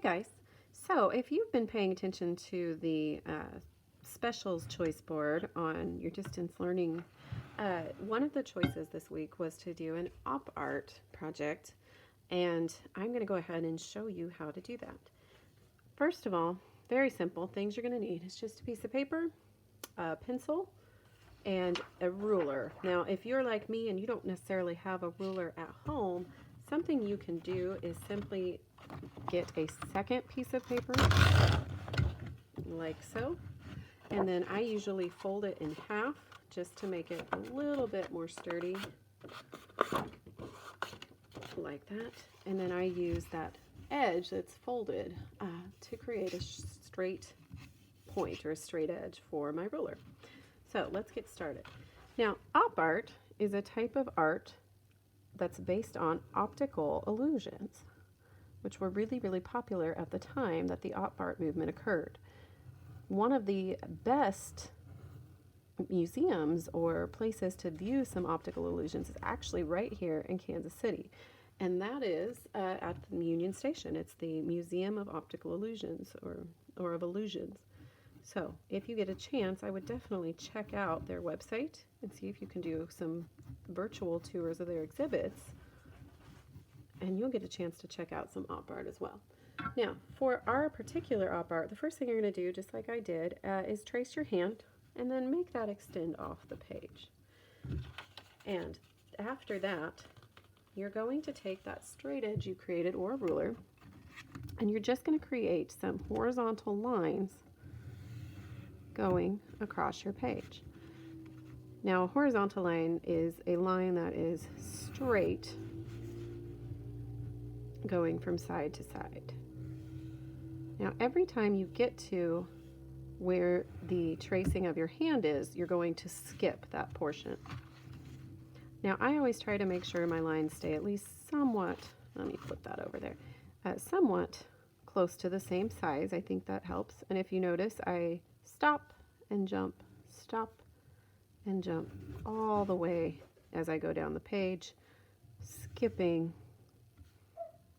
Hey guys, so if you've been paying attention to the specials choice board on your distance learning, one of the choices this week was to do an op art project, and I'm going to go ahead and show you how to do that. First of all, very simple things you're going to need is just a piece of paper, a pencil, and a ruler. Now, if you're like me and you don't necessarily have a ruler at home, something you can do is simply get a second piece of paper like so, and then I usually fold it in half just to make it a little bit more sturdy, like that. And then I use that edge that's folded to create a straight point or a straight edge for my ruler. So let's get started. Now, op art is a type of art that's based on optical illusions, which were really popular at the time that the op art movement occurred. One of the best museums or places to view some optical illusions is actually right here in Kansas City, and that is at the Union Station. It's the Museum of Optical Illusions or of Illusions. So if you get a chance, I would definitely check out their website and see if you can do some virtual tours of their exhibits, and you'll get a chance to check out some op art as well. Now, for our particular op art, the first thing you're going to do, just like I did, is trace your hand and then make that extend off the page. And after that, you're going to take that straight edge you created or a ruler, and you're just going to create some horizontal lines going across your page. Now, a horizontal line is a line that is straight going from side to side. Now, every time you get to where the tracing of your hand is, you're going to skip that portion. Now, I always try to make sure my lines stay at least somewhat, let me flip that over there, somewhat close to the same size. I think that helps. And if you notice, I stop and jump all the way as I go down the page, skipping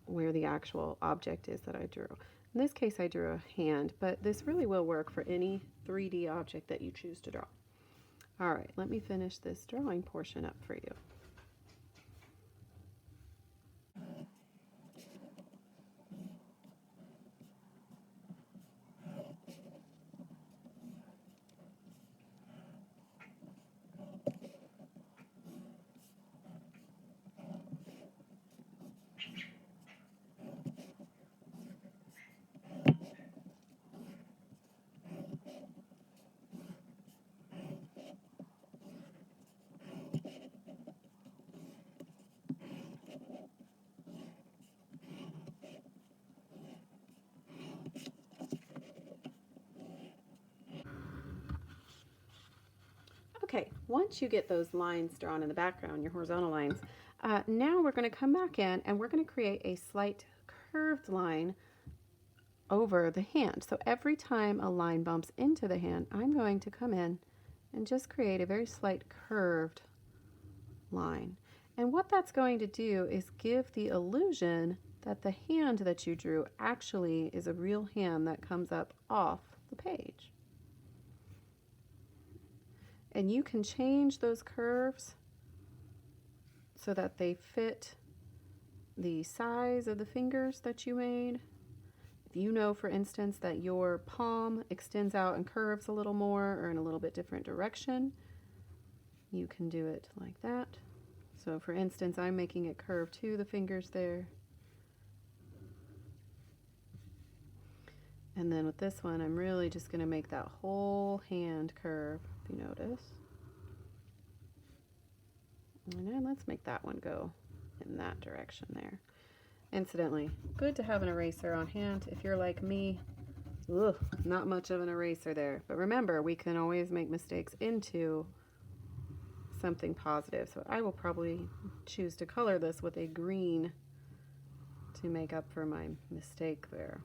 where the actual object is that I drew. In this case, I drew a hand, but this really will work for any 3D object that you choose to draw. All right, let me finish this drawing portion up for you. Okay, once you get those lines drawn in the background, your horizontal lines, now we're going to come back in and we're going to create a slight curved line over the hand. So every time a line bumps into the hand, I'm going to come in and just create a very slight curved line. And what that's going to do is give the illusion that the hand that you drew actually is a real hand that comes up off the page. And you can change those curves so that they fit the size of the fingers that you made. If you know, for instance, that your palm extends out and curves a little more or in a little bit different direction, you can do it like that. So for instance, I'm making it curve to the fingers there. And then with this one, I'm really just going to make that whole hand curve, if you notice. And then let's make that one go in that direction there. Incidentally, good to have an eraser on hand. If you're like me, not much of an eraser there. But remember, we can always make mistakes into something positive. So I will probably choose to color this with a green to make up for my mistake there.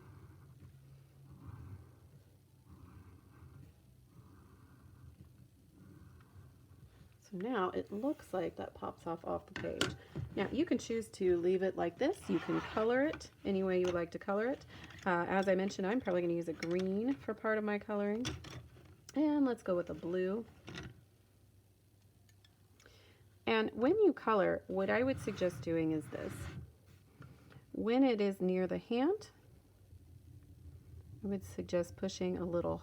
So Now it looks like that pops off the page. Now you can choose to leave it like this. You can color it any way you would like to color it. As I mentioned, I'm probably going to use a green for part of my coloring. And let's go with a blue. And when you color, what I would suggest doing is this. When it is near the hand, I would suggest pushing a little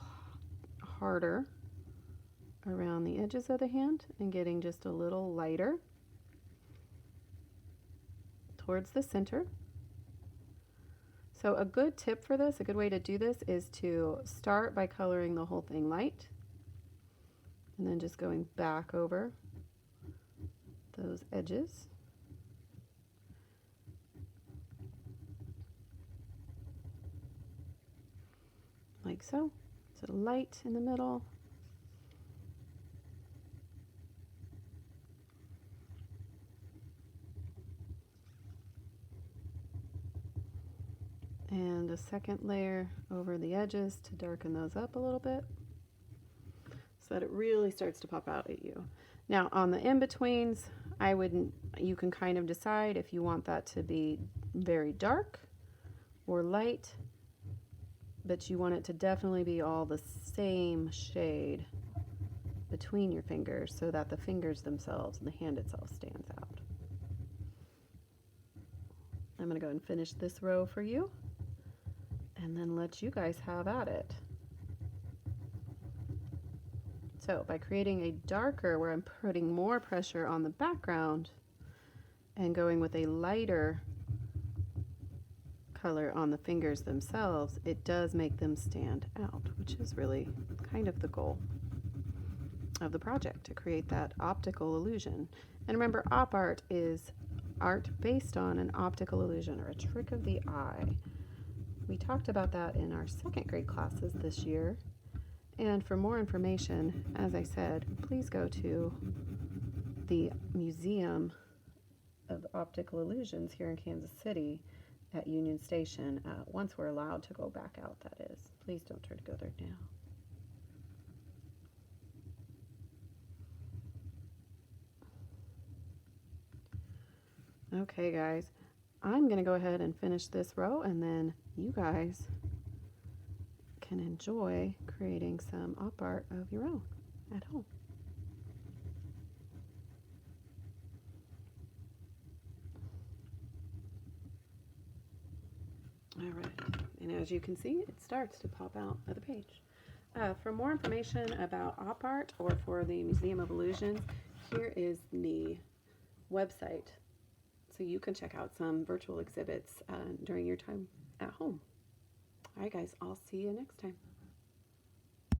harder around the edges of the hand and getting just a little lighter towards the center. So a good tip for this, a good way to do this, is to start by coloring the whole thing light and then just going back over those edges. Like so. So light in the middle. And a second layer over the edges to darken those up a little bit so that it really starts to pop out at you. Now on the in-betweens, you can kind of decide if you want that to be very dark or light, but you want it to definitely be all the same shade between your fingers so that the fingers themselves and the hand itself stands out. I'm going to go and finish this row for you and then let you guys have at it. So by creating a darker, where I'm putting more pressure on the background and going with a lighter color on the fingers themselves, it does make them stand out, which is really kind of the goal of the project, to create that optical illusion. And remember, op art is art based on an optical illusion, or a trick of the eye. We talked about that in our second grade classes this year. And for more information, as I said, please go to the Museum of Optical Illusions here in Kansas City at Union Station, once we're allowed to go back out, that is. Please don't try to go there now. Okay guys, I'm going to go ahead and finish this row, and then you guys can enjoy creating some op art of your own at home. All right, and as you can see, it starts to pop out of the page. For more information about op art or for the Museum of Illusions, here is the website, so you can check out some virtual exhibits during your time at home. All right guys, I'll see you next time.